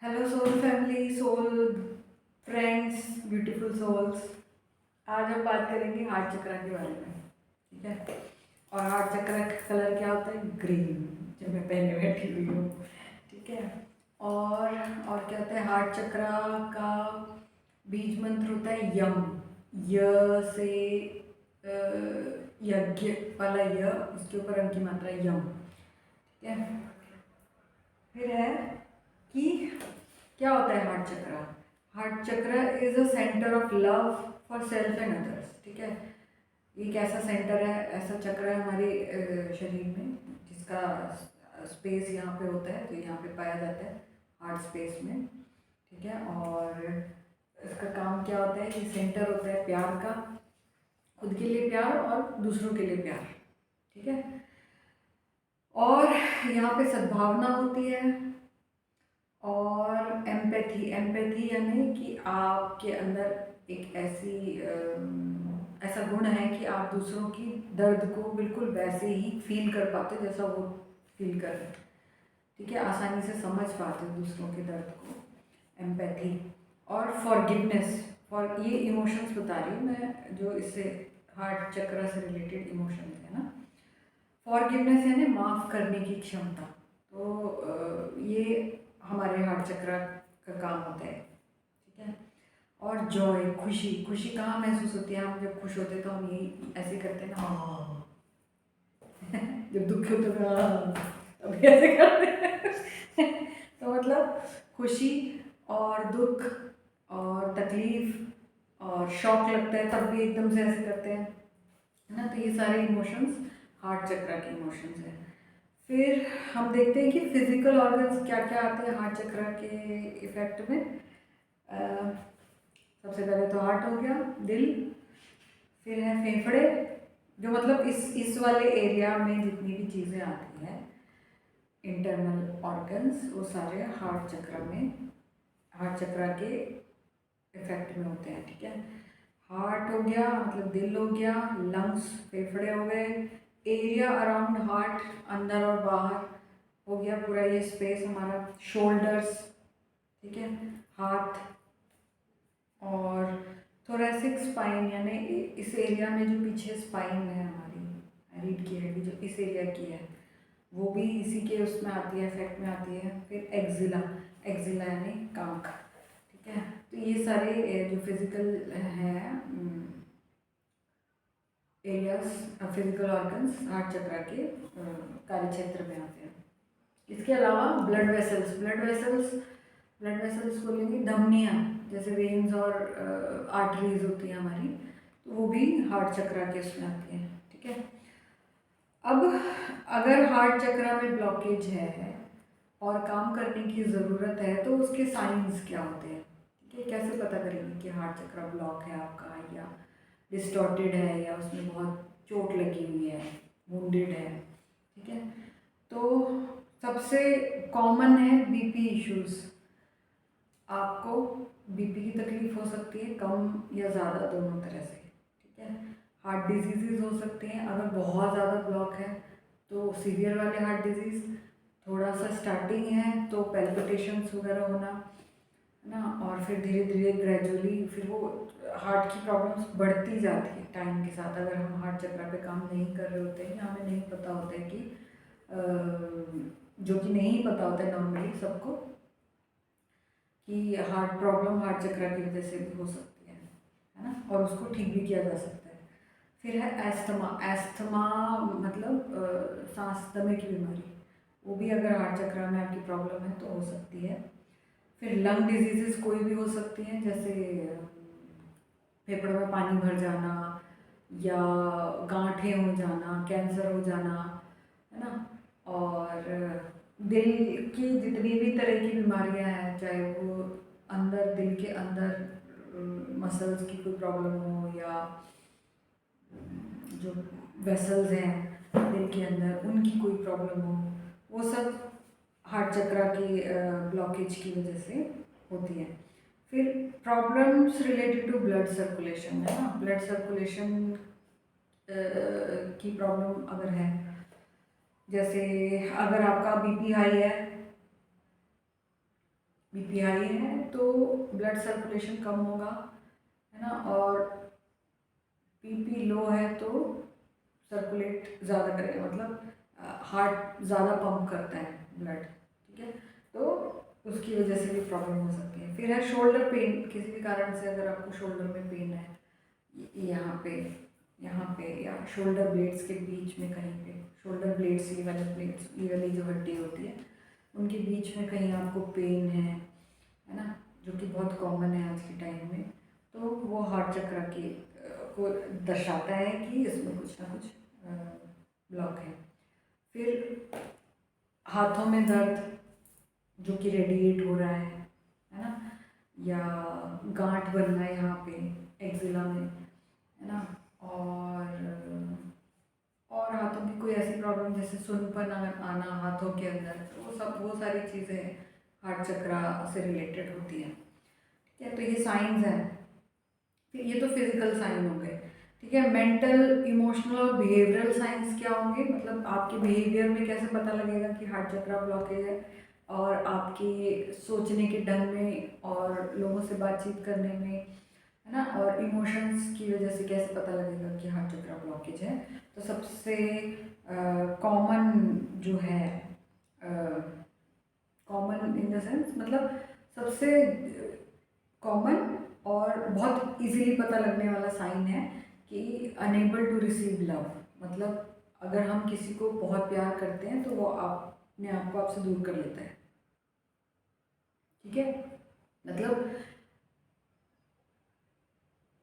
Hello soul family, soul friends, beautiful souls. आज हम बात करेंगे हार्ट चक्र के बारे में। ठीक है। और हार्ट चक्र का कलर क्या होता है? ग्रीन, जो मैं पहले बैठी हुई हूँ। ठीक है। और क्या होता है? हार्ट चक्र का बीज मंत्र होता है यम। य से यज्ञ वाला य, इसके ऊपर अंक की मात्रा यम। ठीक है। फिर है कि क्या होता है हार्ट चक्र? हार्ट चक्र is a centre of love for self and others. ठीक है। ये एक ऐसा सेंटर है, ऐसा चक्र है हमारे शरीर में, जिसका स्पेस यहाँ पे होता है, तो यहाँ पे पाया जाता है हार्ट स्पेस में। ठीक है। और इसका काम क्या होता है? ये सेंटर होता है प्यार का, खुद के लिए प्यार और दूसरों के लिए प्यार। ठीक है। और यहाँ पे सद्भावना होती है। और एम्पैथी, एम्पैथी यानी कि आपके अंदर एक ऐसा गुण है कि आप दूसरों की दर्द को बिल्कुल वैसे ही फील कर पाते जैसा वो फील कर रहे हैं। ठीक है। आसानी से समझ पाते हो दूसरों के दर्द को। एम्पैथी। और फॉरगिवनेस, फॉर ये इमोशंस बता रही हूँ मैं, जो इससे हार्ट चक्र से रिलेटेड इमोशंस है ना। फॉरगिवनेस यानी माफ़ करने की क्षमता। तो ये हमारे हार्ट चक्र का काम होता है। ठीक है। और जॉय, खुशी, खुशी कहाँ महसूस होती है? हम जब खुश होते हैं तो हम यही ऐसे करते हैं ना, जब दुखी होते हैं तब ऐसे करते हैं। तो मतलब खुशी और दुख और तकलीफ और शौक लगता है तब भी एकदम से ऐसे करते हैं, है ना। तो ये सारे इमोशंस हार्ट चक्र के इमोशंस हैं। फिर हम देखते हैं कि फिजिकल ऑर्गन्स क्या क्या आते हैं हार्ट चक्र के इफेक्ट में। सबसे पहले तो हार्ट हो गया, दिल। फिर है फेफड़े, जो मतलब इस वाले एरिया में जितनी भी चीज़ें आती हैं, इंटरनल ऑर्गन्स, वो सारे हार्ट चक्र में, हार्ट चक्र के इफेक्ट में होते हैं। ठीक है। हार्ट हो गया मतलब दिल हो गया, लंग्स फेफड़े हो गए, एरिया अराउंड हार्ट अंदर और बाहर हो गया पूरा ये स्पेस हमारा, शोल्डर्स। ठीक है। हाथ। और थोरेसिक स्पाइन यानी इस एरिया में जो पीछे स्पाइन है हमारी रीढ़ की हड्डी, जो इस एरिया की है, वो भी इसी के उसमें आती है, इफेक्ट में आती है। फिर एक्जिला, एक्जिला यानी कांख। ठीक है। तो ये सारे जो फिजिकल हैं एरियाज, फिजिकल ऑर्गन्स हार्ट चक्र के कार्य क्षेत्र में आते हैं। इसके अलावा blood vessels, blood vessels, blood vessels बोलेंगे धमनियाँ, जैसे वेन्स और आर्टरीज होती हैं हमारी, तो वो भी हार्ट चक्र के उसमें आती हैं। ठीक है। अब अगर हार्ट चक्र में ब्लॉकेज है और काम करने की ज़रूरत है, तो उसके साइंस क्या होते हैं? ठीक है। कैसे पता करेंगे कि हार्ट चक्र ब्लॉक है आपका, या डिस्टॉर्टेड है, या उसमें बहुत चोट लगी हुई है, वुंडेड है? ठीक है। तो सबसे कॉमन है बीपी इश्यूज। आपको बीपी की तकलीफ हो सकती है, कम या ज़्यादा, दोनों तरह से। ठीक है। हार्ट डिजीज़ हो सकते हैं, अगर बहुत ज़्यादा ब्लॉक है तो सीवियर वाले हार्ट डिजीज़, थोड़ा सा स्टार्टिंग है तो पैल्पिटेशंस वगैरह होना, है ना। और फिर धीरे धीरे ग्रेजुअली फिर वो हार्ट की प्रॉब्लम्स बढ़ती जाती है टाइम के साथ, अगर हम हार्ट चक्र पे काम नहीं कर रहे होते हैं या हमें नहीं पता होता है कि जो कि नहीं पता होता है नॉर्मली सबको, कि हार्ट प्रॉब्लम हार्ट चक्र की वजह से भी हो सकती है ना, और उसको ठीक भी किया जा सकता है। फिर है एस्थमा, एस्थमा मतलब सांस दमे की बीमारी, वो भी अगर हार्ट चक्र में आपकी प्रॉब्लम है तो हो सकती है। फिर लंग डिजीजेस कोई भी हो सकती हैं, जैसे फेफड़ों में पानी भर जाना, या गांठें हो जाना, कैंसर हो जाना, है ना। और दिल की जितनी भी तरह की बीमारियां हैं, चाहे वो अंदर दिल के अंदर मसल्स की कोई प्रॉब्लम हो, या जो वेसल्स हैं दिल के अंदर उनकी कोई प्रॉब्लम हो, वो सब हार्ट चक्र की ब्लॉकेज की वजह से होती है। फिर problems related to blood circulation, है ना। ब्लड सर्कुलेशन की प्रॉब्लम अगर है, जैसे अगर आपका बीपी हाई है बीपी हाई है तो ब्लड सर्कुलेशन कम होगा, है ना, और बीपी लो है तो सर्कुलेट ज़्यादा करेगा, मतलब हार्ट ज़्यादा पंप करता है ब्लड, ठीक है, तो उसकी वजह से भी प्रॉब्लम हो सकती है। फिर है शोल्डर पेन, किसी भी कारण से अगर आपको शोल्डर में पेन है, यहाँ पे या शोल्डर ब्लेड्स के बीच में कहीं पे, शोल्डर ब्लेड्स, ये वाले ब्लेड्स, ये वाली जो हड्डी होती है उनके बीच में कहीं आपको पेन है ना, जो कि बहुत कॉमन है आज के टाइम में, तो वो हार्ट चक्र की को दर्शाता है कि इसमें कुछ ना कुछ ब्लॉक है। फिर हाथों में दर्द जो कि रेडिएट हो रहा है ना, या गांठ बनना है यहाँ पे एक्जिला में, है ना, और हाथों की कोई ऐसी प्रॉब्लम जैसे सुनपन आना हाथों के अंदर, तो वो सारी चीज़ें हार्ट चक्र से रिलेटेड होती हैं, ठीक है। तो ये साइंस हैं। फिर ये तो फिजिकल साइन हो गए, ठीक है। मेंटल, इमोशनल और बिहेवियरल साइंस क्या होंगे, मतलब आपके बिहेवियर में कैसे पता लगेगा कि हार्ट चक्र ब्लॉकेज है, और आपके सोचने के ढंग में और लोगों से बातचीत करने में, है ना, और इमोशंस की वजह से कैसे पता लगेगा कि हार्ट चक्र ब्लॉकेज है। तो सबसे कॉमन जो है, कॉमन इन द सेंस मतलब सबसे कॉमन और बहुत इजीली पता लगने वाला साइन है कि अनेबल टू रिसीव लव, मतलब अगर हम किसी को बहुत प्यार करते हैं तो वो अपने आप को आपसे दूर कर लेता है, ठीक है। मतलब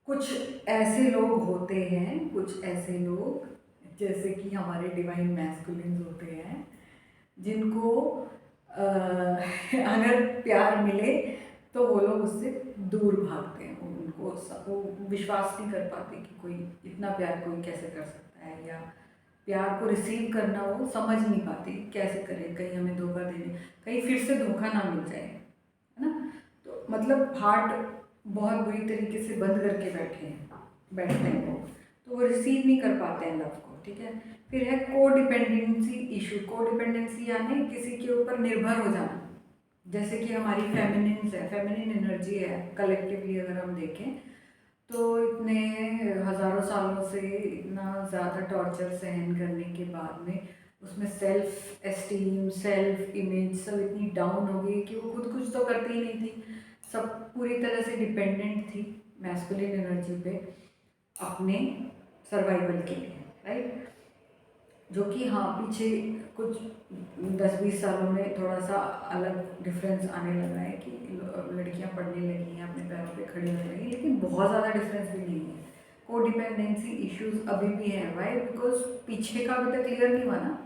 कुछ ऐसे लोग होते हैं, कुछ ऐसे लोग जैसे कि हमारे डिवाइन मैस्कुलिन्स होते हैं, जिनको अगर प्यार मिले तो वो लोग उससे दूर भागते हैं, वो विश्वास नहीं कर पाते कि कोई इतना प्यार कोई कैसे कर सकता है, या प्यार को रिसीव करना वो समझ नहीं पाते कैसे करें, कहीं हमें धोखा देने, कहीं फिर से धोखा ना मिल जाए, है ना। तो मतलब हार्ट बहुत बुरी तरीके से बंद करके बैठते हैं वो, तो वो रिसीव नहीं कर पाते हैं लव को, ठीक है। फिर है कोडिपेंडेंसी इशू। कोडिपेंडेंसी यानी किसी के ऊपर निर्भर हो जाना, जैसे कि हमारी फेमिनिन्स है, फेमिनिन एनर्जी है कलेक्टिवली अगर हम देखें तो इतने हज़ारों सालों से इतना ज़्यादा टॉर्चर सहन करने के बाद में उसमें सेल्फ एस्टीम, सेल्फ इमेज सब इतनी डाउन हो गई कि वो खुद कुछ तो करती ही नहीं थी, सब पूरी तरह से डिपेंडेंट थी मैस्कुलिन एनर्जी पे अपने सर्वाइवल के लिए, राइट। जो कि हाँ पीछे कुछ 10-20 सालों में थोड़ा सा अलग डिफरेंस आने लगा है कि लड़कियां पढ़ने लगी हैं, अपने पैरों पे खड़ी होने लगी, लेकिन बहुत ज़्यादा डिफरेंस भी नहीं है। कोडिपेंडेंसी इश्यूज अभी भी हैं, वाई, बिकॉज पीछे का अभी तक क्लियर नहीं हुआ ना,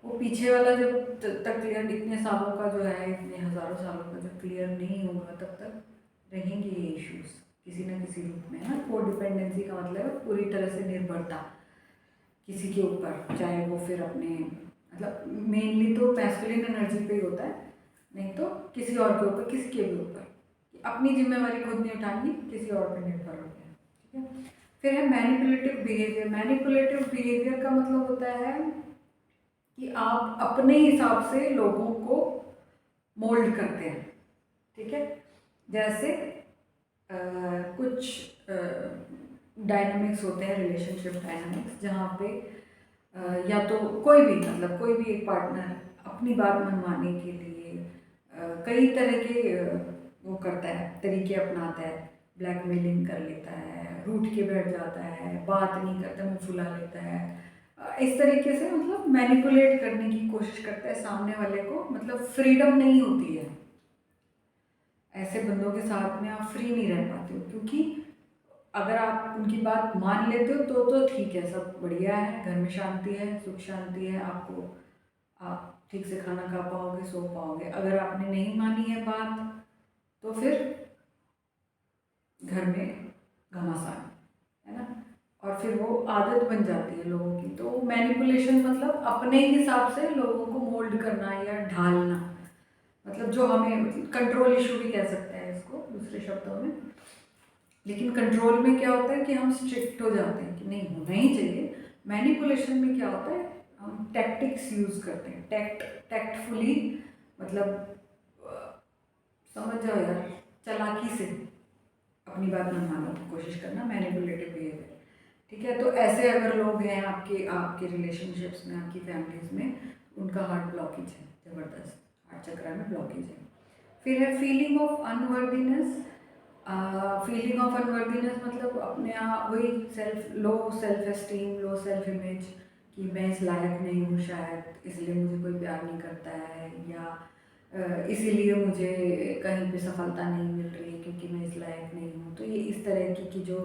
वो पीछे वाला जब तक क्लियर, इतने सालों का जो है, इतने हज़ारों सालों का जब क्लियर नहीं होगा तब तक रहेंगे ये इश्यूज किसी न किसी रूप में, है ना। कोडिपेंडेंसी का मतलब है पूरी तरह से निर्भरता किसी के ऊपर, चाहे वो फिर अपने मतलब मेनली तो मैस्कुलिन एनर्जी पे ही होता है, नहीं तो किसी और के ऊपर, किसी के भी ऊपर, अपनी जिम्मेवारी खुद नहीं उठानी, किसी और पे निर्भर होते हैं, ठीक है। फिर है मैनिपुलेटिव बिहेवियर। मैनिपुलेटिव बिहेवियर का मतलब होता है कि आप अपने हिसाब से लोगों को मोल्ड करते हैं, ठीक है। जैसे कुछ डायनामिक्स होते हैं, रिलेशनशिप डायनामिक्स, जहाँ पे या तो कोई भी मतलब कोई भी एक पार्टनर अपनी बात मनवाने के लिए कई तरह के वो करता है, तरीके अपनाता है, ब्लैकमेलिंग कर लेता है, रूठ के बैठ जाता है, बात नहीं करता, मुँह फुला लेता है, इस तरीके से मतलब मैनिपुलेट करने की कोशिश करता है सामने वाले को, मतलब फ्रीडम नहीं होती है। ऐसे बंदों के साथ में आप फ्री नहीं रह पाते हो, क्योंकि अगर आप उनकी बात मान लेते हो तो ठीक है, सब बढ़िया है, घर में शांति है, सुख शांति है, आपको आप ठीक से खाना खा पाओगे, सो पाओगे। अगर आपने नहीं मानी है बात तो फिर घर में घमासान, है ना, और फिर वो आदत बन जाती है लोगों की। तो मैनिपुलेशन मतलब अपने हिसाब से लोगों को मोल्ड करना या ढालना, मतलब जो हमें कंट्रोल इशू भी कह सकते हैं इसको दूसरे शब्दों में। लेकिन कंट्रोल में क्या होता है कि हम स्ट्रिक्ट हो जाते हैं कि नहीं होना ही चाहिए। मैनिपुलेशन में क्या होता है, हम टैक्टिक्स यूज़ करते हैं, टैक्टफुली, मतलब समझ जाओ यार, चालाकी से अपनी बात मनवाने की कोशिश करना, मैनिपुलेटिव बिहेवियर। ठीक है, तो ऐसे अगर लोग हैं आपके आपके रिलेशनशिप्स में, आपकी फैमिलीज में, उनका हार्ट ब्लॉकेज है, ज़बरदस्त हार्ट चक्र में ब्लॉकेज है। फिर है feeling of unworthiness. Feeling of unworthiness मतलब अपने आप वही self esteem, low self image, कि मैं इस लायक नहीं हूँ शायद, इसलिए मुझे कोई प्यार नहीं करता है, या इसीलिए मुझे कहीं पे सफलता नहीं मिल रही है क्योंकि मैं इस लायक नहीं हूँ। तो ये इस तरह की जो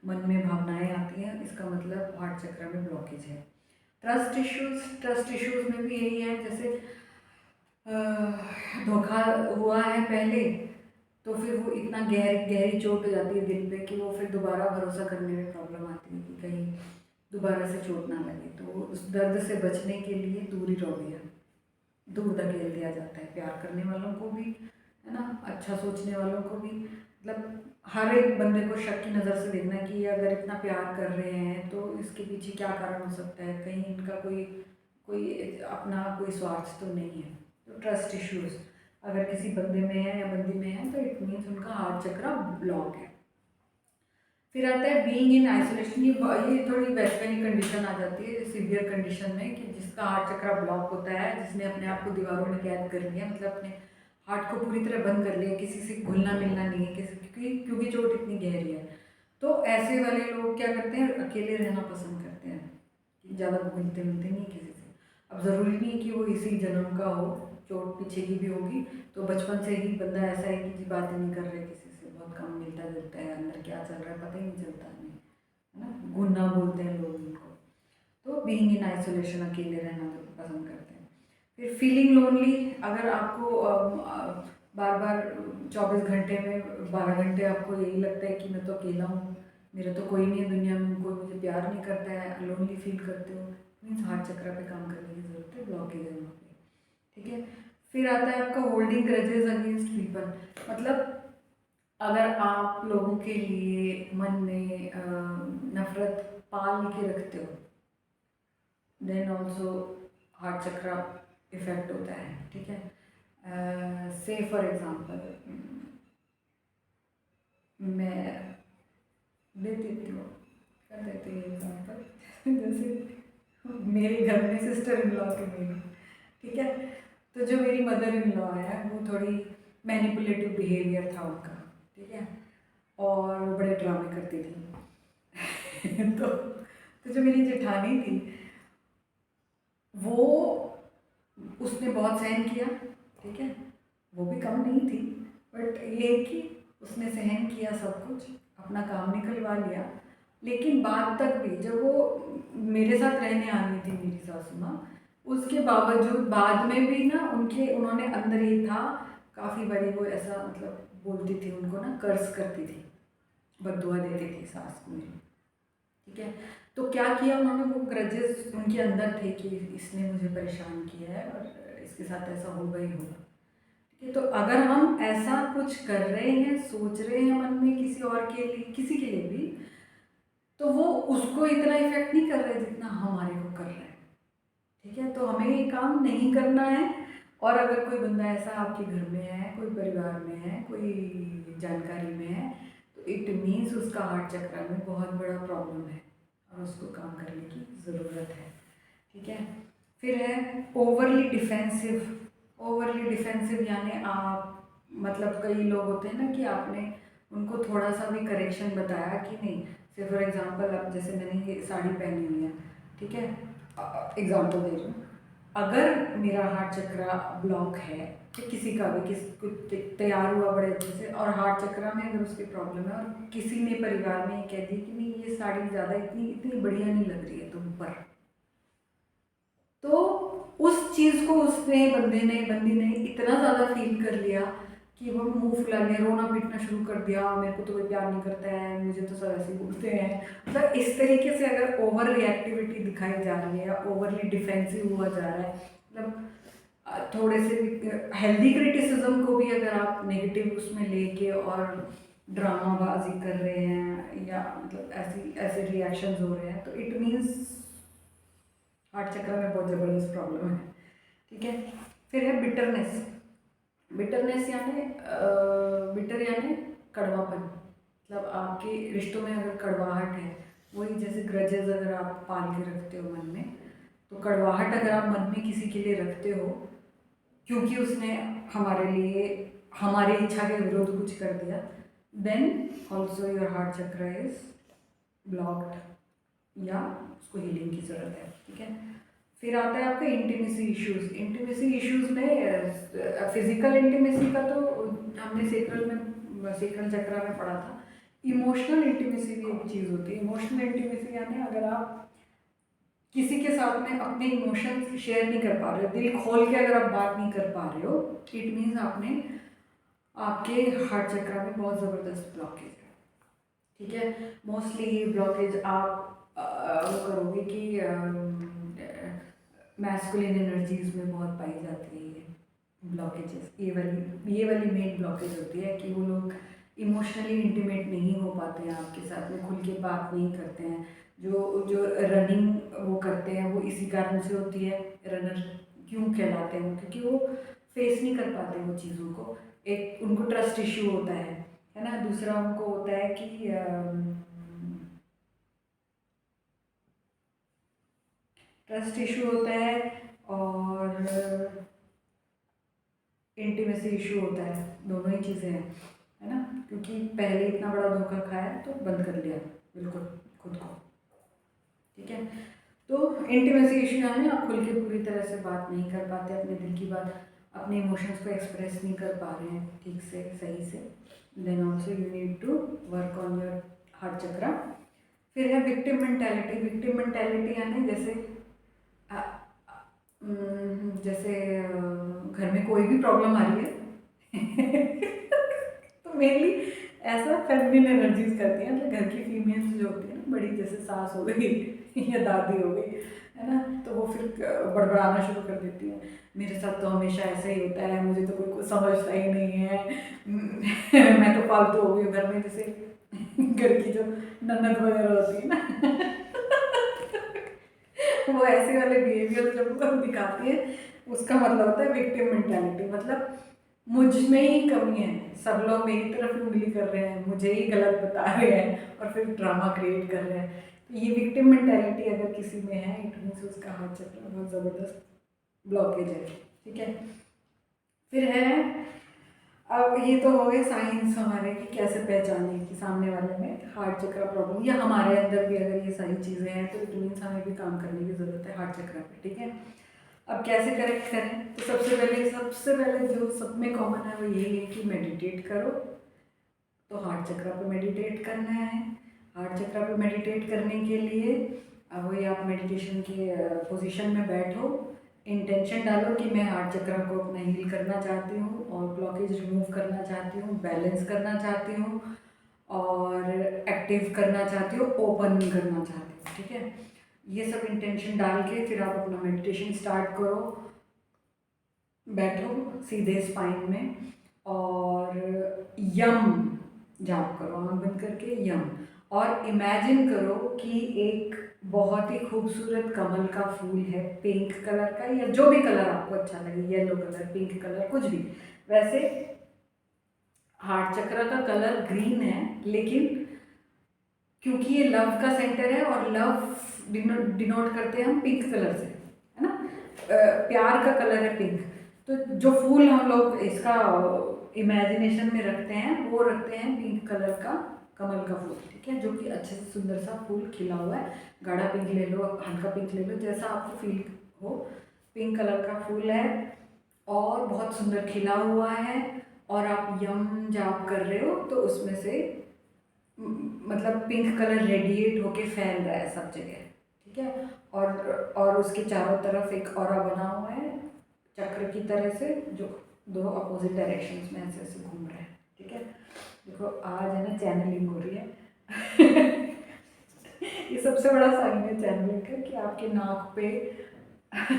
मन में भावनाएं आती हैं, इसका मतलब हार्ट चक्र में ब्लॉकेज है। ट्रस्ट इश्यूज में भी यही है, जैसे धोखा हुआ है पहले, तो फिर वो इतना गहरी चोट हो जाती है दिल पे कि वो फिर दोबारा भरोसा करने में प्रॉब्लम आती है कि कहीं दोबारा से चोट ना लगे। तो उस दर्द से बचने के लिए दूरी रवैया, दूर धकेल दिया जाता है प्यार करने वालों को भी, है ना, अच्छा सोचने वालों को भी। मतलब हर एक बंदे को शक की नज़र से देखना कि ये अगर इतना प्यार कर रहे हैं तो इसके पीछे क्या कारण हो सकता है, कहीं इनका कोई कोई अपना कोई स्वार्थ तो नहीं है। तो ट्रस्ट इश्यूज अगर किसी बंदे में है या बंदी में है, तो इट मीन्स उनका हार्ट चक्र ब्लॉक है। फिर आता है बीइंग इन आइसोलेशन। ये थोड़ी वैस्पेनिक कंडीशन आ जाती है सीवियर कंडीशन में, कि जिसका हार्ट चक्र ब्लॉक होता है, जिसने अपने आप को दीवारों में कैद कर लिया, मतलब अपने हार्ट को पूरी तरह बंद कर लिया, किसी से घुलना मिलना नहीं है, क्योंकि चोट इतनी गहरी है। तो ऐसे वाले लोग क्या करते हैं, अकेले रहना पसंद करते हैं, कि ज़्यादा घुलते मिलते नहीं किसी से। अब ज़रूरी नहीं कि वो इसी जन्म का हो, चोट पीछे की भी होगी। तो बचपन से ही बंदा ऐसा है कि बात ही नहीं कर रहे किसी से, बहुत कम मिलता जुलता है, अंदर क्या चल रहा है पता ही नहीं चलता हमें, है ना, गुन्ना बोलते हैं लोग उनको। तो बीइंग इन आइसोलेशन, अकेले रहना पसंद करते हैं। फिर फीलिंग लोनली, अगर आपको बार बार 24 घंटे में 12 घंटे आपको यही लगता है कि मैं तो अकेला हूँ, मेरा तो कोई नहीं है दुनिया में, कोई मुझे प्यार नहीं करता है, लोनली फील करते हो, मीन्स हार्ट चक्र पे काम करने की ज़रूरत है, ब्लॉकेज है वहाँ पे। ठीक है, फिर आता है आपका होल्डिंग ग्रजेस अगेंस्ट पीपल। मतलब अगर आप लोगों के लिए मन में नफरत पाल के रखते हो, देन ऑल्सो हार्ट चक्र इफेक्ट होता है। ठीक है, से फॉर एग्जांपल मैं दे देती हूँ, कर देती हूँ एग्जांपल जैसे मेरे घर में सिस्टर इन लॉ की मेरी, ठीक है, तो जो मेरी मदर इन लॉ है वो थोड़ी मैनिपुलेटिव बिहेवियर था उनका, ठीक है, और वो बड़े ड्रामे करती थी तो जो मेरी जेठानी थी वो, उसने बहुत सहन किया, ठीक है, वो भी कम नहीं थी, बट ये कि उसने सहन किया सब कुछ, अपना काम निकलवा लिया। लेकिन बाद तक भी जब वो मेरे साथ रहने आ गई थी मेरी सासू माँ, उसके बावजूद बाद में भी ना उन्होंने अंदर ही था, काफ़ी बारी वो ऐसा मतलब बोलती थी उनको ना, कर्ज करती थी, बद्दुआ देती थी सास को मेरी। ठीक है, तो क्या किया उन्होंने, वो ग्रजेस उनके अंदर थे कि इसने मुझे परेशान किया है और इसके साथ ऐसा होगा ही होगा। ठीक है, तो अगर हम ऐसा कुछ कर रहे हैं, सोच रहे हैं मन में किसी और के लिए, किसी के लिए भी, तो वो उसको इतना इफेक्ट नहीं कर रहे जितना हमारे को कर रहा है। ठीक है, तो हमें ये काम नहीं करना है। और अगर कोई बंदा ऐसा आपके घर में है, कोई परिवार में है, कोई जानकारी में है, तो इट मीन्स उसका हार्ट चक्र में बहुत बड़ा प्रॉब्लम है और उसको काम करने की ज़रूरत है। ठीक है, फिर है ओवरली डिफेंसिव। ओवरली डिफेंसिव यानी आप, मतलब कई लोग होते हैं ना कि आपने उनको थोड़ा सा भी करेक्शन बताया कि नहीं, से फॉर एग्जांपल अब जैसे मैंने ये साड़ी पहनी हुई है, ठीक है, एग्जांपल दे रही हूँ, अगर मेरा हार्ट चक्र ब्लॉक है, कि किसी का भी, कुछ तैयार हुआ बड़े अच्छे से और हार्ट चक्र में अगर उसकी प्रॉब्लम है, और किसी ने परिवार में ये कह दी कि नहीं ये साड़ी ज़्यादा इतनी इतनी बढ़िया नहीं लग रही है तुम पर, तो उस चीज़ को उसने बंदी ने इतना ज़्यादा फील कर लिया कि वो मुंह फुला लिया, रोना पीटना शुरू कर दिया, मेरे को तो कोई प्यार नहीं करता है, मुझे तो सब ऐसे बोलते हैं। मतलब इस तरीके से अगर ओवर रिएक्टिविटी दिखाई जा रही है, ओवरली डिफेंसिव हुआ जा रहा है, मतलब थोड़े से हेल्दी क्रिटिसिज्म को भी अगर आप नेगेटिव उसमें लेके और ड्रामाबाजी कर रहे हैं, या मतलब ऐसे रिएक्शंस हो रहे हैं, तो इट मीन्स हार्ट चक्र में बहुत ज़बरदस्त प्रॉब्लम है। ठीक है, फिर है बिटरनेस। बिटरनेस यानी बिटर यानी कड़वापन, मतलब आपके रिश्तों में अगर कड़वाहट है, वही जैसे ग्रजेस अगर आप पाल के रखते हो मन में, तो कड़वाहट अगर आप मन में किसी के लिए रखते हो क्योंकि उसने हमारे लिए हमारी इच्छा के विरुद्ध कुछ कर दिया, देन ऑल्सो योर हार्ट चक्र इज ब्लॉक्ड या उसको हीलिंग की ज़रूरत है। ठीक है, फिर आता है आपका इंटीमेसी इश्यूज। इंटीमेसी इश्यूज में फिजिकल इंटीमेसी का तो हमने सेक्रल चक्र में पढ़ा था। इमोशनल इंटीमेसी भी एक चीज़ होती है। इमोशनल इंटीमेसी यानी अगर आप किसी के साथ में अपने इमोशंस शेयर नहीं कर पा रहे हो, दिल खोल के अगर आप बात नहीं कर पा रहे हो, इट मीन्स आपने आपके हार्ट चक्र में बहुत ज़बरदस्त ब्लॉकेज है। ठीक है, मोस्टली ये ब्लॉकेज आप वो करोगे कि मैस्कुलिन एनर्जीज में बहुत पाई जाती है ये ब्लॉकेजेस। ये वाली मेन ब्लॉकेज होती है कि वो लोग इमोशनली इंटीमेट नहीं हो पाते हैं आपके साथ में, खुल के बात नहीं करते हैं। जो जो रनिंग वो करते हैं वो इसी कारण से होती है। रनर क्यों कहलाते हैं? क्योंकि वो फेस नहीं कर पाते वो चीज़ों को। एक उनको ट्रस्ट इश्यू होता है ना। दूसरा उनको होता है कि ट्रस्ट इशू होता है और इंटीमेसी इशू होता है। दोनों ही चीज़ें हैं, है ना। क्योंकि पहले इतना बड़ा धोखा खाया तो बंद कर लिया बिल्कुल खुद को। ठीक है, तो इंटीमेसी इशू यानी आप खुल के पूरी तरह से बात नहीं कर पाते, अपने दिल की बात, अपने इमोशंस को एक्सप्रेस नहीं कर पा रहे हैं ठीक से, सही से। Then also you need to work on your heart chakra. फिर है विक्टिम मेंटालिटी। विक्टिम मेंटालिटी यानी जैसे घर में कोई भी प्रॉब्लम आ रही है तो मेनली ऐसा फेमिनिन एनर्जीज करती हैं, मतलब घर की फीमेल्स जो होती है ना, बड़ी, जैसे सास हो गई या दादी हो गई, है ना, तो वो फिर बड़बड़ाना शुरू कर देती है। मेरे साथ तो हमेशा ऐसा ही होता है, मुझे तो कोई कुछ समझता ही नहीं है मैं तो फालतू हो गई घर में। जैसे घर की जो ननद वगैरह होती है ना वो ऐसे वाले बिहेवियर जब वो दिखाती है, उसका मतलब होता है विक्टिम मेंटालिटी। मतलब मुझ में ही कमी है, सब लोग मेरी तरफ उंगली कर रहे हैं, मुझे ही गलत बता रहे हैं और फिर ड्रामा क्रिएट कर रहे हैं। तो ये विक्टिम मेंटालिटी अगर किसी में है, इट मीन्स उसका हार्ट चक्र बहुत ज़बरदस्त ब्लॉकेज है। ठीक है, फिर है, अब ये तो हो गए साइंस हमारे कि कैसे पहचाने कि सामने वाले में हार्ट चक्र प्रॉब्लम, या हमारे अंदर भी अगर ये सारी चीज़ें हैं तो इट मीन्स हमें भी काम करने की ज़रूरत है हार्ट चक्र पे। ठीक है, अब कैसे करेक्ट करें? तो सबसे पहले जो सब में कॉमन है वो यही है कि मेडिटेट करो। तो हार्ट चक्र पे मेडिटेट करना है। हार्ट चक्र पे मेडिटेट करने के लिए वही आप मेडिटेशन के पोजीशन में बैठो, इंटेंशन डालो कि मैं हार्ट चक्र को अपना हील करना चाहती हूँ और ब्लॉकेज रिमूव करना चाहती हूँ, बैलेंस करना चाहती हूँ और एक्टिव करना चाहती हूँ, ओपन करना चाहती हूँ। ठीक है, ये सब इंटेंशन डाल के फिर आप अपना मेडिटेशन स्टार्ट करो। बैठो सीधे स्पाइन में और यम जाप करो, आँख बंद करके यम, और इमेजिन करो कि एक बहुत ही खूबसूरत कमल का फूल है, पिंक कलर का या जो भी कलर आपको अच्छा लगे, येलो कलर, पिंक कलर, कुछ भी। वैसे हार्ट चक्र का कलर ग्रीन है, लेकिन क्योंकि ये लव का सेंटर है और लव डिनोट करते हैं हम पिंक कलर से, है ना, प्यार का कलर है पिंक। तो जो फूल हम लोग इसका इमेजिनेशन में रखते हैं वो रखते हैं पिंक कलर का कमल का फूल। ठीक है, जो कि अच्छे से सुंदर सा फूल खिला हुआ है, गाढ़ा पिंक ले लो, हल्का पिंक ले लो, जैसा आपको फील हो। पिंक कलर का फूल है और बहुत सुंदर खिला हुआ है और आप यम जाप कर रहे हो, तो उसमें से मतलब पिंक कलर रेडिएट होके फैल रहा है सब जगह। ठीक है, और उसके चारों तरफ एक ऑरा बना हुआ है चक्र की तरह से, जो दो अपोजिट डायरेक्शंस में ऐसे ऐसे घूम रहे हैं। ठीक है, देखो आज है ना चैनलिंग हो रही है ये सबसे बड़ा साइन है चैनलिंग का कि आपके नाक पे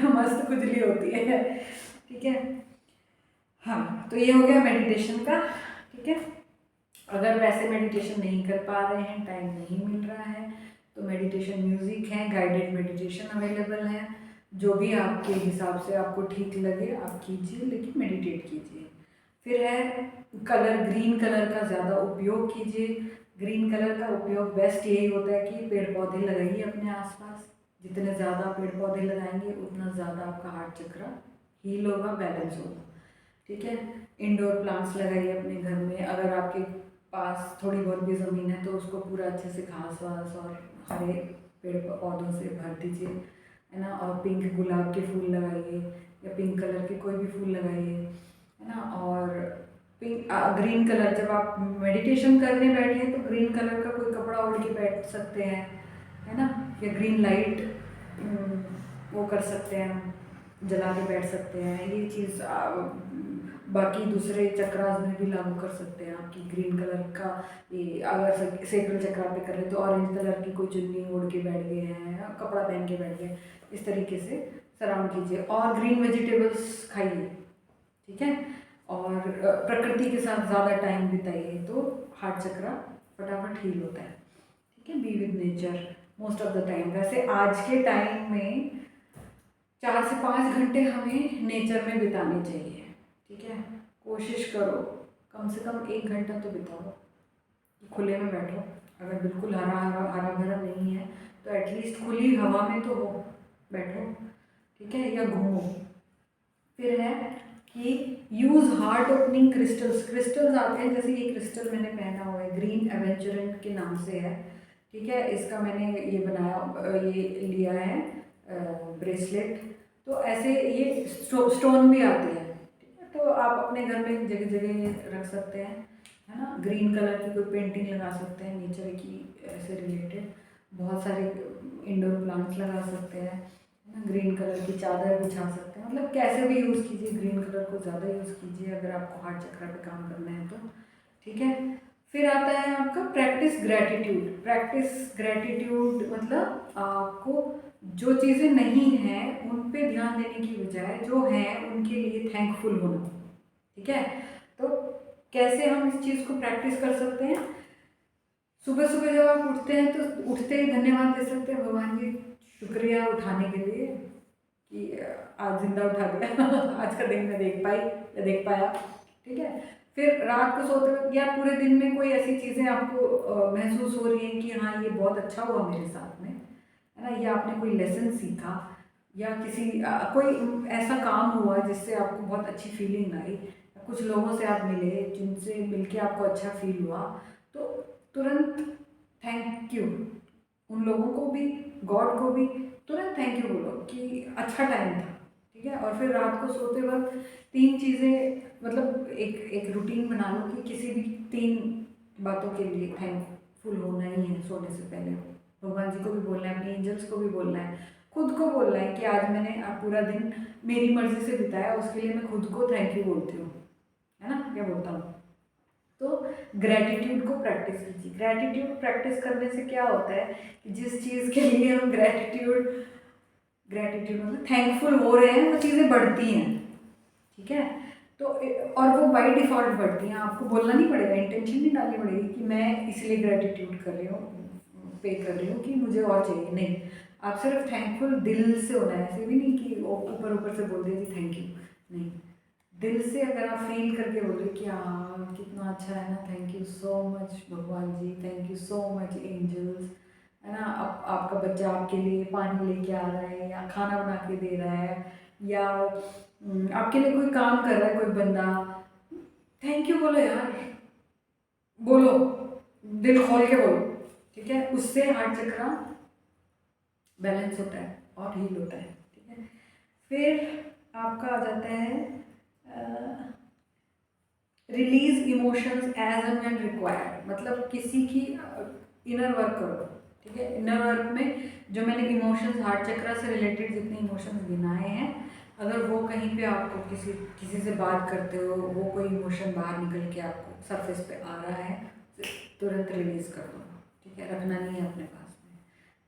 मस्त खुजली होती है। ठीक है, हाँ, तो ये हो गया मेडिटेशन का। ठीक है, अगर वैसे मेडिटेशन नहीं कर पा रहे हैं, टाइम नहीं मिल रहा है, तो मेडिटेशन म्यूज़िक है, गाइडेड मेडिटेशन अवेलेबल है। जो भी आपके हिसाब से आपको ठीक लगे आप कीजिए, लेकिन मेडिटेट कीजिए। फिर है कलर, ग्रीन कलर का ज़्यादा उपयोग कीजिए। ग्रीन कलर का उपयोग बेस्ट यही होता है कि पेड़ पौधे लगाइए अपने आसपास। जितने ज़्यादा पेड़ पौधे लगाएंगे उतना ज़्यादा आपका हार्ट चक्र हील होगा, बैलेंस होगा। ठीक है, इंडोर प्लांट्स लगाइए अपने घर में। अगर आपके पास थोड़ी बहुत भी ज़मीन है तो उसको पूरा अच्छे से घास वास और हरे पेड़ पौधों से भर दीजिए, है ना। और पिंक गुलाब के फूल लगाइए या पिंक कलर के कोई भी फूल लगाइए, है ना। और पिंक ग्रीन कलर, जब आप मेडिटेशन करने बैठे हैं तो ग्रीन कलर का कोई कपड़ा ओढ़ के बैठ सकते हैं, है ना। या ग्रीन लाइट वो कर सकते हैं, जला के बैठ सकते हैं। ये चीज़ बाकी दूसरे चक्रास में भी लागू कर सकते हैं आपकी। ग्रीन कलर का ये अगर सेक्रल चक्रा पे कर रहे तो ऑरेंज कलर की कोई चुन्नी ओढ़ के बैठ गए हैं, कपड़ा पहन के बैठ गए, इस तरीके से सराउंड कीजिए। और ग्रीन वेजिटेबल्स खाइए, ठीक है। और प्रकृति के साथ ज़्यादा टाइम बिताइए तो हार्ट चक्रा फटाफट हील होता है, ठीक है। Be with nature most of the time. वैसे आज के टाइम में 4 से 5 घंटे हमें नेचर में बिताने चाहिए, ठीक है। कोशिश करो कम से कम 1 घंटा तो बिताओ, खुले में बैठो। अगर बिल्कुल हरा भरा नहीं है तो एटलीस्ट खुली हवा में तो हो, बैठो, ठीक है, या घूमो। फिर है कि use heart opening crystals. Crystals आते हैं, जैसे ये क्रिस्टल मैंने पहना हुआ है, ग्रीन एवेंचरेंट के नाम से है, ठीक है। इसका मैंने ये बनाया, ये लिया है ब्रेसलेट। तो ऐसे ये स्टोन भी आते हैं, ठीक है। तो आप अपने घर में जगह जगह रख सकते हैं, है ना। ग्रीन कलर की कोई पेंटिंग लगा सकते हैं नेचर की ऐसे रिलेटेड। बहुत सारे इंडोर प्लांट्स लगा सकते हैं, ग्रीन कलर की चादर बिछा सकते हैं। मतलब कैसे भी यूज़ कीजिए, ग्रीन कलर को ज़्यादा यूज़ कीजिए अगर आपको हार्ट चक्र पे काम करना है तो, ठीक है। फिर आता है आपका प्रैक्टिस ग्रैटिट्यूड। प्रैक्टिस ग्रैटिट्यूड मतलब आपको जो चीज़ें नहीं हैं उन पे ध्यान देने की बजाय जो हैं उनके लिए थैंकफुल होना, ठीक है। तो कैसे हम इस चीज़ को प्रैक्टिस कर सकते हैं? सुबह सुबह जब आप उठते हैं तो उठते ही धन्यवाद दे सकते हैं, भगवान जी शुक्रिया उठाने के लिए कि आज जिंदा उठा दिया आज का दिन मैं देख पाई या देख पाया, ठीक है। फिर रात को सोते वक्त या पूरे दिन में कोई ऐसी चीज़ें आपको महसूस हो रही हैं कि हाँ ये बहुत अच्छा हुआ मेरे साथ में, है ना। या आपने कोई लेसन सीखा या किसी कोई ऐसा काम हुआ जिससे आपको बहुत अच्छी फीलिंग आई, कुछ लोगों से आप मिले जिनसे मिलके आपको अच्छा फील हुआ, तो तुरंत थैंक यू उन लोगों को भी, गॉड को भी तुरंत थैंक यू बोलो कि अच्छा टाइम था, ठीक है। और फिर रात को सोते वक्त 3 चीज़ें, मतलब एक रूटीन बना लो कि किसी भी 3 बातों के लिए थैंकफुल होना ही है सोने से पहले। भगवान जी को भी बोलना है, अपने एंजल्स को भी बोलना है, खुद को बोलना है कि आज मैंने पूरा दिन मेरी मर्जी से बिताया, उसके लिए मैं खुद को थैंक यू बोलती हूँ, है ना, क्या बोलता हूँ। तो ग्रैटिट्यूड को प्रैक्टिस कीजिए। ग्रैटिट्यूड प्रैक्टिस करने से क्या होता है कि जिस चीज़ के लिए हम ग्रैटिट्यूड मतलब थैंकफुल हो रहे हैं वो चीज़ें बढ़ती हैं, ठीक है। तो और वो बाय डिफ़ॉल्ट बढ़ती हैं, आपको बोलना नहीं पड़ेगा, इंटेंशन नहीं डालनी पड़ेगी कि मैं इसलिए ग्रैटिट्यूड कर रही हूँ, पे कर रही हूँ कि मुझे और चाहिए, नहीं। आप सिर्फ थैंकफुल दिल से होना है, ऐसे भी नहीं कि ऊपर ऊपर से बोल दिया कि थैंक यू, नहीं। दिल से अगर आप फील करके बोले कि हाँ कितना अच्छा है ना, थैंक यू सो मच भगवान ji, thank you so much angels, है ना। आपका बच्चा आपके लिए पानी लेके आ रहा है या खाना बना के दे रहा है या आपके लिए कोई काम कर रहा है कोई बंदा, थैंक यू बोलो यार, बोलो, दिल खोल के बोलो, ठीक है। उससे हार्ट चक्रा बैलेंस होता है और हील होता है, ठीक है। फिर आपका आ जाता है release emotions as and when required. मतलब किसी की इनर वर्क करो, ठीक है। इनर वर्क में जो मैंने इमोशंस हार्ट चक्रा से रिलेटेड जितने इमोशंस गिनाए हैं, अगर वो कहीं पे आपको किसी से बात करते हो वो कोई इमोशन बाहर निकल के आपको सरफेस पे आ रहा है, तुरंत रिलीज कर दो, ठीक है। रखना नहीं है अपने पास में,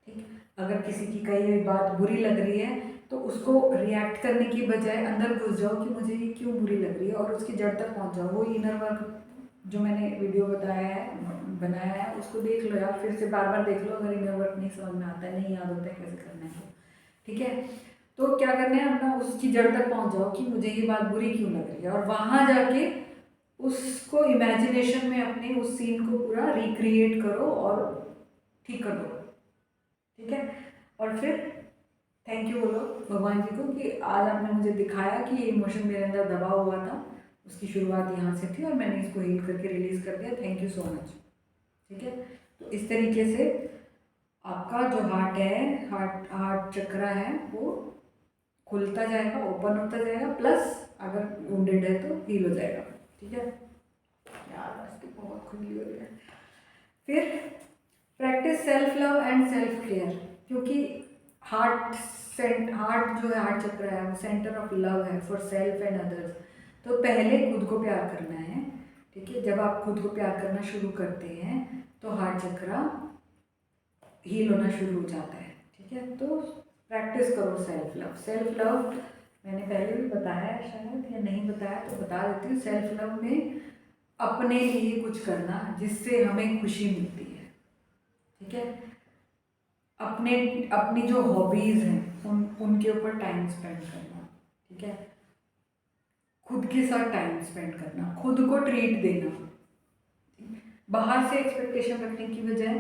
ठीक। अगर किसी की कही हुई बात बुरी लग रही है तो उसको रिएक्ट करने की बजाय अंदर घुस जाओ कि मुझे ये क्यों बुरी लग रही है और उसकी जड़ तक पहुंच जाओ। वो इनर वर्क जो मैंने वीडियो बनाया है उसको देख लो यार, फिर से बार बार देख लो। अगर इनर वर्क नहीं समझ में आता है, नहीं याद होता है कैसे करना है तो, ठीक है। तो क्या करना है, अपना उसकी जड़ तक पहुंच जाओ कि मुझे ये बात बुरी क्यों लग रही है, और वहाँ जाके उसको इमेजिनेशन में अपने उस सीन को पूरा रिक्रिएट करो और ठीक कर दो, ठीक है। और फिर थैंक यू बोलो भगवान जी को कि आज आपने मुझे दिखाया कि ये इमोशन मेरे अंदर दबा हुआ था, उसकी शुरुआत यहाँ से थी और मैंने इसको हील करके रिलीज़ कर दिया, थैंक यू सो मच, ठीक है। तो इस तरीके से आपका जो हार्ट है, हार्ट चक्रा है, वो खुलता जाएगा, ओपन होता जाएगा, प्लस अगर वुंडेड है तो हील हो जाएगा, ठीक है। यार आज तो बहुत खुली हो रही है। फिर practice self love and self care, क्योंकि हार्ट जो है, हार्ट चक्र है, वो सेंटर ऑफ लव है फॉर सेल्फ एंड अदर्स। तो पहले खुद को प्यार करना है, ठीक है। जब आप खुद को प्यार करना शुरू करते हैं तो हार्ट चक्रा हील होना शुरू हो जाता है, ठीक है। तो प्रैक्टिस करो सेल्फ लव। सेल्फ लव मैंने पहले भी बताया है शायद, या नहीं बताया तो बता देती हूँ। सेल्फ लव में अपने लिए कुछ करना जिससे हमें खुशी मिलती है, ठीक है। अपने अपनी जो हॉबीज़ हैं उनके ऊपर टाइम स्पेंड करना, ठीक है। खुद के साथ टाइम स्पेंड करना, खुद को ट्रीट देना, बाहर से एक्सपेक्टेशन रखने की बजाय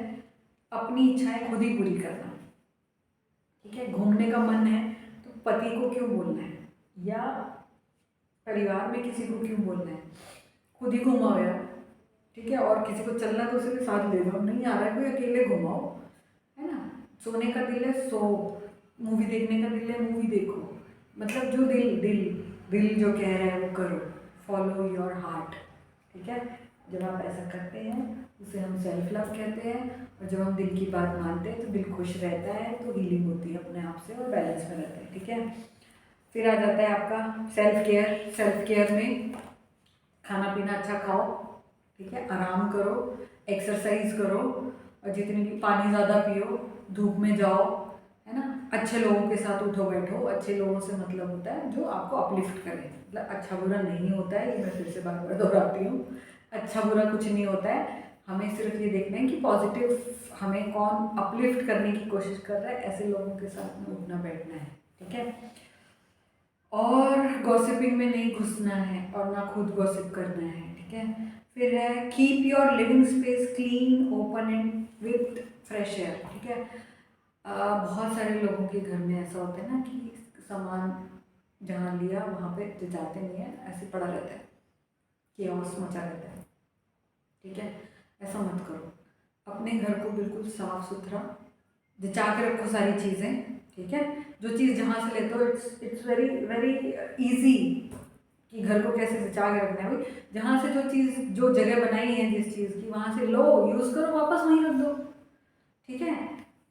अपनी इच्छाएं खुद ही पूरी करना, ठीक है। घूमने का मन है तो पति को क्यों बोलना है, या परिवार में किसी को क्यों बोलना है, खुद ही घुमाओ यार, ठीक है। और किसी को चलना तो उसे भी साथ ले जाओ, नहीं आ रहा है कोई अकेले घुमाओ, है ना। सोने का दिल है सो, मूवी देखने का दिल है मूवी देखो, मतलब जो दिल दिल दिल जो कह रहा है वो करो, फॉलो योर हार्ट, ठीक है। जब आप ऐसा करते हैं उसे हम सेल्फ लव कहते हैं, और जब हम दिल की बात मानते हैं तो दिल खुश रहता है, तो हीलिंग होती है अपने आप से और बैलेंस में रहता है, ठीक है। फिर आ जाता है आपका सेल्फ केयर। सेल्फ केयर में खाना पीना अच्छा खाओ, ठीक है, आराम करो, एक्सरसाइज करो, और जितनी भी पानी ज़्यादा पियो, धूप में जाओ, है ना। अच्छे लोगों के साथ उठो बैठो, अच्छे लोगों से मतलब होता है जो आपको अपलिफ्ट करे, मतलब अच्छा बुरा नहीं होता है, ये मैं फिर से बार बार दोहराती हूँ, अच्छा बुरा कुछ नहीं होता है। हमें सिर्फ ये देखना है कि पॉजिटिव हमें कौन अपलिफ्ट करने की कोशिश कर रहा है, ऐसे लोगों के साथ में उठना बैठना है, ठीक है। और गॉसिपिंग में नहीं घुसना है और ना खुद गॉसिप करना है, ठीक है। फिर है keep your living space clean, open and with fresh air, ठीक है। बहुत सारे लोगों के घर में ऐसा होता है ना कि सामान जहाँ लिया वहाँ पे जचाते नहीं है, ऐसे पड़ा रहता है, केओस मचा रहता है, ठीक है। ऐसा मत करो, अपने घर को बिल्कुल साफ सुथरा जचा के रखो सारी चीज़ें, ठीक है। जो चीज़ जहाँ से लेते हो इट्स वेरी वेरी ईजी कि घर को कैसे जचा के रखना है। भाई जहाँ से जो चीज़, जो जगह बनाई है जिस चीज़ की, वहाँ से लो, यूज़ करो, वापस वहीं रख दो, ठीक है।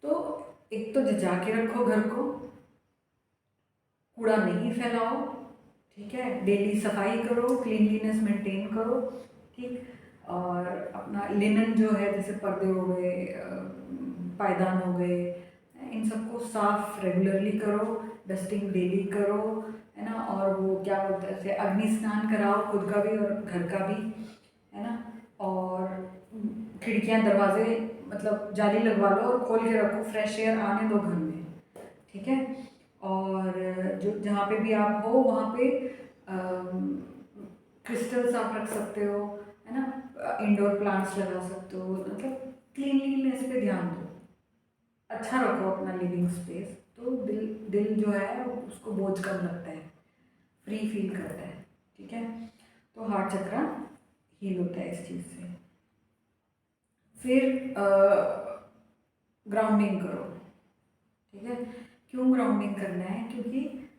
तो एक तो जचा के रखो घर को, कूड़ा नहीं फैलाओ, ठीक है। डेली सफाई करो, क्लीनलीनेस मेंटेन करो, ठीक। और अपना लिनन जो है, जैसे पर्दे हो गए, पायदान हो गए, इन सबको साफ रेगुलरली करो, डस्टिंग डेली करो, है ना। और वो क्या बोलते हैं, जैसे अग्नि स्नान कराओ, खुद का भी और घर का भी, है ना। और खिड़कियां दरवाजे मतलब जाली लगवा लो और खोल के रखो, फ्रेश एयर आने दो घर में, ठीक है। और जो जहाँ पे भी आप हो वहाँ पे क्रिस्टल्स आप रख सकते हो, है ना। इंडोर प्लांट्स लगा सकते हो, मतलब क्लीनलीनेस पे ध्यान दो, अच्छा रखो अपना लिविंग स्पेस, तो दिल दिल जो है उसको बोझ कम लगता है, फ्री फील करता है, ठीक है। तो हार्ट चक्रा हील होता है इस चीज़ से। फिर ग्राउंडिंग करो, ठीक है। क्यों ग्राउंडिंग करना है, क्योंकि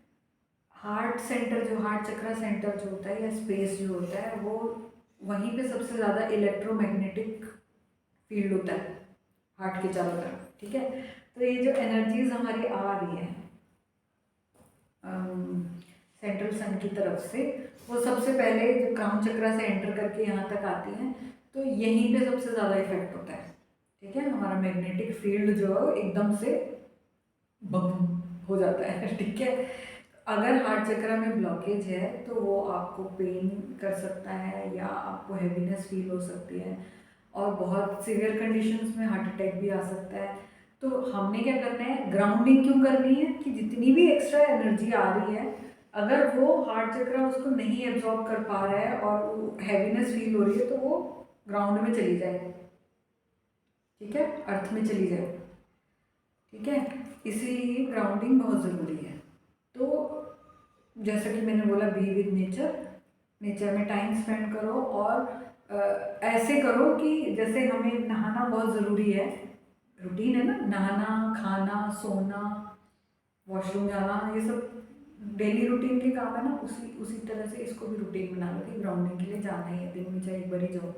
हार्ट सेंटर जो, हार्ट चक्रा सेंटर जो होता है या स्पेस जो होता है, वो वहीं पे सबसे ज़्यादा इलेक्ट्रोमैग्नेटिक फील्ड होता है हार्ट के चारों तरफ, ठीक है। तो ये जो एनर्जीज हमारी आ रही है सेंट्रल सन की तरफ से, वो सबसे पहले जो क्राउन चक्रा से एंटर करके यहाँ तक आती हैं, तो यहीं पे सबसे ज़्यादा इफेक्ट होता है, ठीक है। हमारा मैग्नेटिक फील्ड जो है एकदम से बम हो जाता है, ठीक है। अगर हार्ट चक्र में ब्लॉकेज है तो वो आपको पेन कर सकता है, या आपको हैवीनेस फील हो सकती है, और बहुत सीवियर कंडीशंस में हार्ट अटैक भी आ सकता है। तो हमने क्या करना है, ग्राउंडिंग क्यों करनी है कि जितनी भी एक्स्ट्रा एनर्जी आ रही है अगर वो हार्ट चक्र उसको नहीं एब्जॉर्ब कर पा रहा है और वो हैवीनेस फील हो रही है तो वो ग्राउंड में चली जाए, ठीक है, अर्थ में चली जाए, ठीक है। इसीलिए ग्राउंडिंग बहुत ज़रूरी है। तो जैसा कि मैंने बोला, बी विद नेचर, नेचर में टाइम स्पेंड करो और ऐसे करो कि जैसे हमें नहाना बहुत ज़रूरी है, रूटीन है ना, नहाना, खाना, सोना, वॉशरूम जाना, ये सब डेली रूटीन के काम है ना, उसी उसी तरह से इसको भी रूटीन बना लो कि ग्राउंडिंग के लिए जाना ही है, दिन में चाहे एक बार ही जाओ।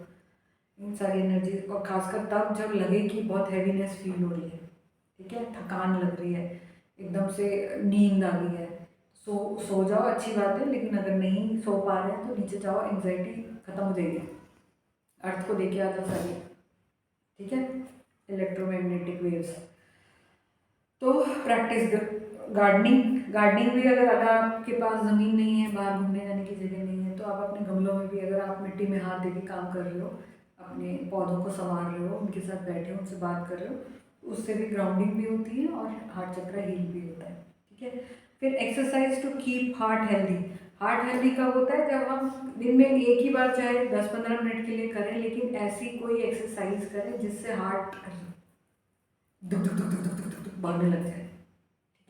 इन सारी एनर्जी, और खासकर तब जब लगे कि बहुत हैवीनेस फील हो रही है, ठीक है, थकान लग रही है, एकदम से नींद आ गई है, सो जाओ, अच्छी बात है, लेकिन अगर नहीं सो पा रहे हैं तो नीचे जाओ, एंग्जाइटी खत्म हो जाएगी, अर्थ को देके आ जाओ सारी, ठीक है, इलेक्ट्रोमैग्नेटिक वेव्स। तो प्रैक्टिस गार्डनिंग भी, अगर आपके पास ज़मीन नहीं है, बाहर घूमने जाने की जगह नहीं है, तो आप अपने गमलों में भी, अगर आप मिट्टी में हाथ देके काम कर रहे हो, अपने पौधों को संवार रहे हो, उनके साथ बैठे हो, उनसे बात कर रहे हो, तो उससे भी ग्राउंडिंग भी होती है और हार्ट चक्र हील भी होता है, ठीक है। फिर exercise to keep heart healthy. Heart healthy कब होता है? जब हम दिन में एक ही बार चाहे 10-15 मिनट के लिए करें, लेकिन ऐसी कोई एक्सरसाइज करें जिससे हार्ट दुख दुख दुख दुख दुख दुख दुख भागने लग जाए,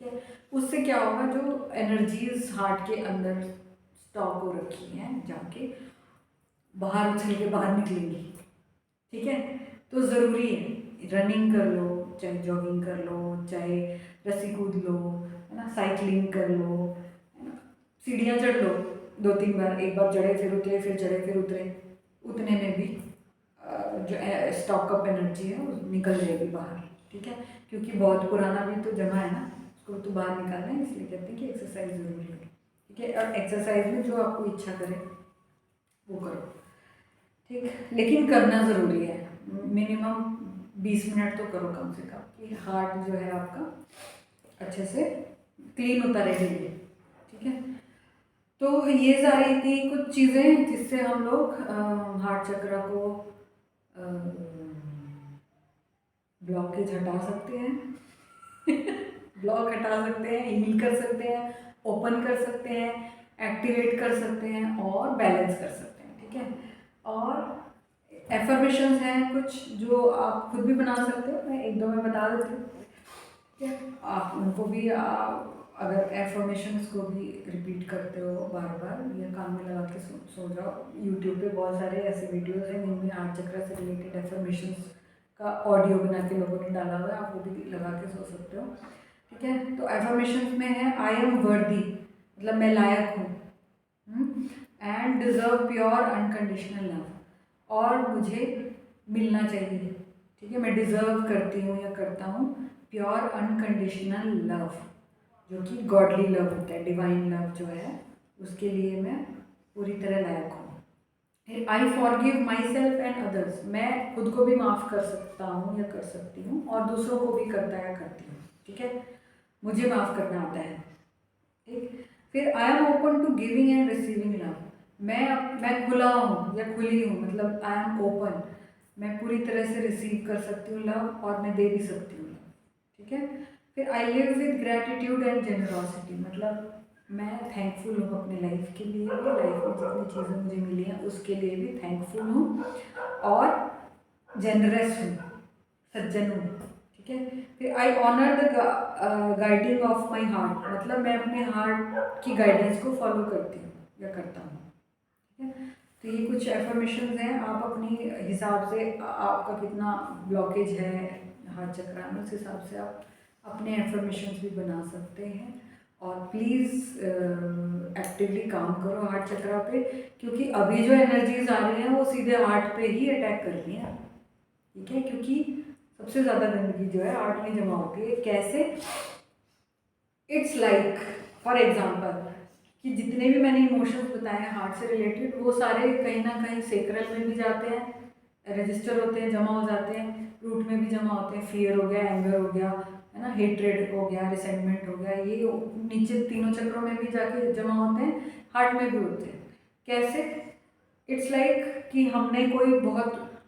ठीक है। उससे क्या होगा, जो एनर्जीज हार्ट के अंदर स्टॉक हो रखी हैं जाके बाहर उछल के बाहर निकलेंगी, ठीक है। तो ज़रूरी है, रनिंग कर लो, चाहे जॉगिंग कर लो, चाहे रस्सी कूद लो, है ना, साइकिलिंग कर लो, है ना, सीढ़ियाँ चढ़ लो 2-3 बार, एक बार चढ़े फिर उतरे, फिर चढ़े फिर उतरे, उतने में भी जो स्टॉक अप एनर्जी है वो निकल जाएगी बाहर, ठीक है। क्योंकि बहुत पुराना भी तो जमा है ना, उसको तो बाहर निकालना है, इसलिए कहते हैं कि एक्सरसाइज ज़रूरी है, ठीक है। और एक्सरसाइज में जो आपको इच्छा करे वो करो, ठीक, लेकिन करना ज़रूरी है, मिनिमम 20 मिनट तो करो कम से कम, कि हार्ट जो है आपका अच्छे से क्लीन होता रहेगी, ठीक है। तो ये सारी थी कुछ चीज़ें जिससे हम लोग हार्ट चक्र को ब्लॉकेज हटा सकते हैं ब्लॉक हटा सकते हैं, हील कर सकते हैं, ओपन कर सकते हैं, एक्टिवेट कर सकते हैं और बैलेंस कर सकते हैं, ठीक है। और एफर्मेशंस हैं कुछ जो आप खुद भी बना सकते हो, मैं 1-2 में बता देती हूँ, ठीक है। आप उनको भी अगर एफर्मेशंस को भी रिपीट करते हो बार बार, या कान में लगा के सो जाओ, यूट्यूब पे बहुत सारे ऐसे वीडियोस हैं जिनमें हार्ट चक्र से रिलेटेड एफर्मेशंस का ऑडियो बना के लोगों ने डाला हुआ है, आप वो भी लगा के सो सकते हो, ठीक है। तो एफर्मेशंस में है, आई एम वर्दी, मतलब मैं लायक हूँ, and deserve pure unconditional love, और मुझे मिलना चाहिए, ठीक है, मैं डिज़र्व करती हूँ या करता हूँ प्योर अनकंडीशनल लव, जो कि गॉडली लव होता है, डिवाइन लव जो है, उसके लिए मैं पूरी तरह लायक हूँ। I forgive my self and others, मैं खुद को भी माफ़ कर सकता हूँ या कर सकती हूँ, और दूसरों को भी करता या करती हूँ, ठीक है, मुझे माफ़ करना आता है, ठीक। फिर I am open to giving and receiving love, मैं खुला हूँ या खुली हूँ, मतलब आई एम ओपन, मैं पूरी तरह से रिसीव कर सकती हूँ लव, और मैं दे भी सकती हूँ लव, ठीक है। फिर I live with gratitude and generosity, मतलब मैं थैंकफुल हूँ अपने लाइफ के लिए भी, लाइफ में जितनी चीज़ें मुझे मिली हैं उसके लिए भी थैंकफुल हूँ, और जेनरस हूँ, सज्जन हूँ, ठीक है। फिर I honour the guiding of my heart, मतलब मैं अपने हार्ट की गाइडेंस को फॉलो करती हूँ या करता हूँ, ठीक है। तो ये कुछ एफर्मेशंस हैं, आप अपनी हिसाब से आपका कितना ब्लॉकेज है हार्ट चक्र में, उस हिसाब से आप अपने एफर्मेशंस भी बना सकते हैं। और प्लीज़ एक्टिवली काम करो हार्ट चक्र पे, क्योंकि अभी जो एनर्जीज आ रही हैं वो सीधे हार्ट पे ही अटैक कर रही हैं, ठीक है। क्योंकि सबसे ज़्यादा गंदगी जो है हार्ट में जमा होती है। कैसे? इट्स लाइक फॉर एग्जाम्पल कि जितने भी मैंने इमोशंस बताए हैं हार्ट से रिलेटेड, वो सारे कहीं ना कहीं सेक्रल में भी जाते हैं, रजिस्टर होते हैं, जमा हो जाते हैं, रूट में भी जमा होते हैं, फियर हो गया, एंगर हो गया, है ना, हेट्रेड हो गया, रिसेंटमेंट हो गया, ये नीचे तीनों चक्रों में भी जाके जमा होते हैं, हार्ट में भी होते हैं। कैसे? इट्स लाइक कि हमने कोई बहुत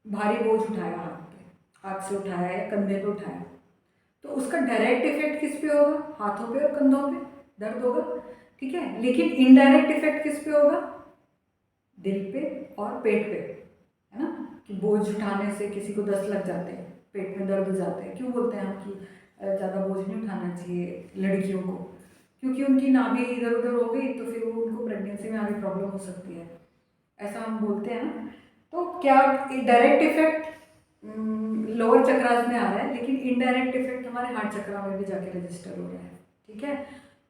भारी बोझ उठाया हाथ पे, हाथ से उठाया या कंधे पे उठाया, तो उसका डायरेक्ट इफेक्ट किस पे होगा? हाथों पे और कंधों पे दर्द होगा, ठीक है। लेकिन इनडायरेक्ट इफेक्ट किस पे होगा? दिल पे और पेट पे, है ना। कि बोझ उठाने से किसी को दस्त लग जाते हैं, पेट में दर्द हो जाते हैं। क्यों बोलते हैं हम कि ज़्यादा बोझ नहीं उठाना चाहिए लड़कियों को? क्योंकि उनकी नाभि इधर उधर हो गई तो फिर वो उनको प्रेगनेंसी में आगे प्रॉब्लम हो सकती है, ऐसा हम बोलते हैं ना। तो क्या डायरेक्ट इफेक्ट लोअर चक्रास में आ रहा है, लेकिन इनडायरेक्ट इफेक्ट हमारे हार्ट चक्रा में भी जाके रजिस्टर हो रहा है, ठीक है।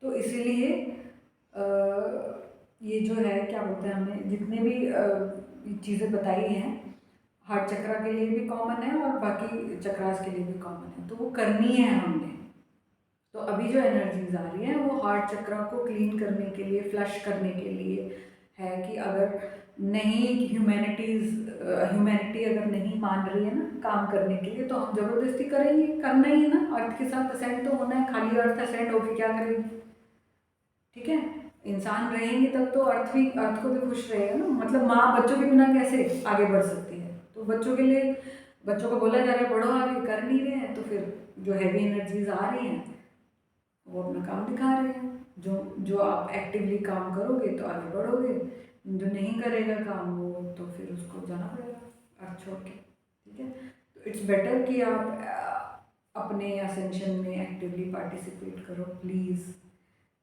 तो इसीलिए ये जो है क्या बोलते हैं, हमने जितने भी चीज़ें बताई हैं हार्ट चक्रा के लिए भी कॉमन है और बाकी चक्रास के लिए भी कॉमन है, तो वो करनी है हमने। तो अभी जो एनर्जीज आ रही हैं वो हार्ट चक्रा को क्लीन करने के लिए, फ्लश करने के लिए है। कि अगर नहीं ह्यूमैनिटी अगर नहीं मान रही है ना काम करने के लिए, तो हम ज़बरदस्ती करेंगे, करना ही है ना। अर्थ के साथ असेंड तो होना है, खाली अर्थ असेंड होके क्या करेगी, ठीक है। इंसान रहेंगे तब तो अर्थ को भी खुश रहेगा ना। मतलब माँ बच्चों के बिना कैसे आगे बढ़ सकती है? तो बच्चों के लिए, बच्चों को बोला जा रहा है बढ़ो आगे, कर नहीं रहे हैं, तो फिर जो हैवी एनर्जीज आ रही हैं वो अपना काम दिखा रहे हैं। जो जो आप एक्टिवली काम करोगे तो आगे बढ़ोगे, जो नहीं करेगा काम वो तो फिर उसको जाना पड़ेगा अर्थ छोड़ के, ठीक है। तो इट्स बेटर कि आप अपने असेंशन में एक्टिवली पार्टिसिपेट करो प्लीज़,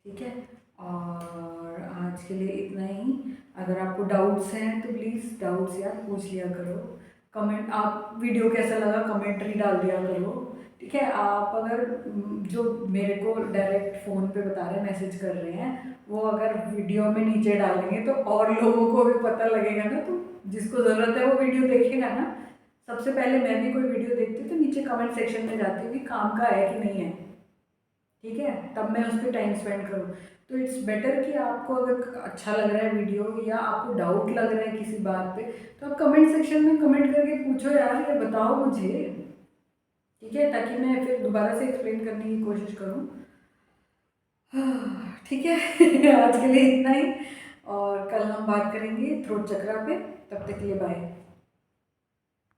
ठीक है। और आज के लिए इतना ही। अगर आपको डाउट्स हैं तो प्लीज़ डाउट्स यार पूछ लिया करो। कमेंट, आप वीडियो कैसा लगा कमेंट्री डाल दिया करो, ठीक है। आप अगर जो मेरे को डायरेक्ट फ़ोन पे बता रहे हैं, मैसेज कर रहे हैं, वो अगर वीडियो में नीचे डालेंगे तो और लोगों को भी पता लगेगा ना। तो जिसको ज़रूरत है वो वीडियो देखेगा ना। सबसे पहले मैं भी कोई वीडियो देखती तो नीचे कमेंट सेक्शन में जाती कि काम का है कि नहीं है, ठीक है, तब मैं उस पर टाइम स्पेंड करूँ। तो इट्स बेटर कि आपको अगर अच्छा लग रहा है वीडियो या आपको डाउट लग रहा है किसी बात पे, तो आप कमेंट सेक्शन में कमेंट करके पूछो यार, ये बताओ मुझे, ठीक है, ताकि मैं फिर दोबारा से एक्सप्लेन करने की कोशिश करूँ। ठीक है। आज के लिए इतना ही, और कल हम बात करेंगे थ्रोट चक्रा पे। तब तक के लिए बाय।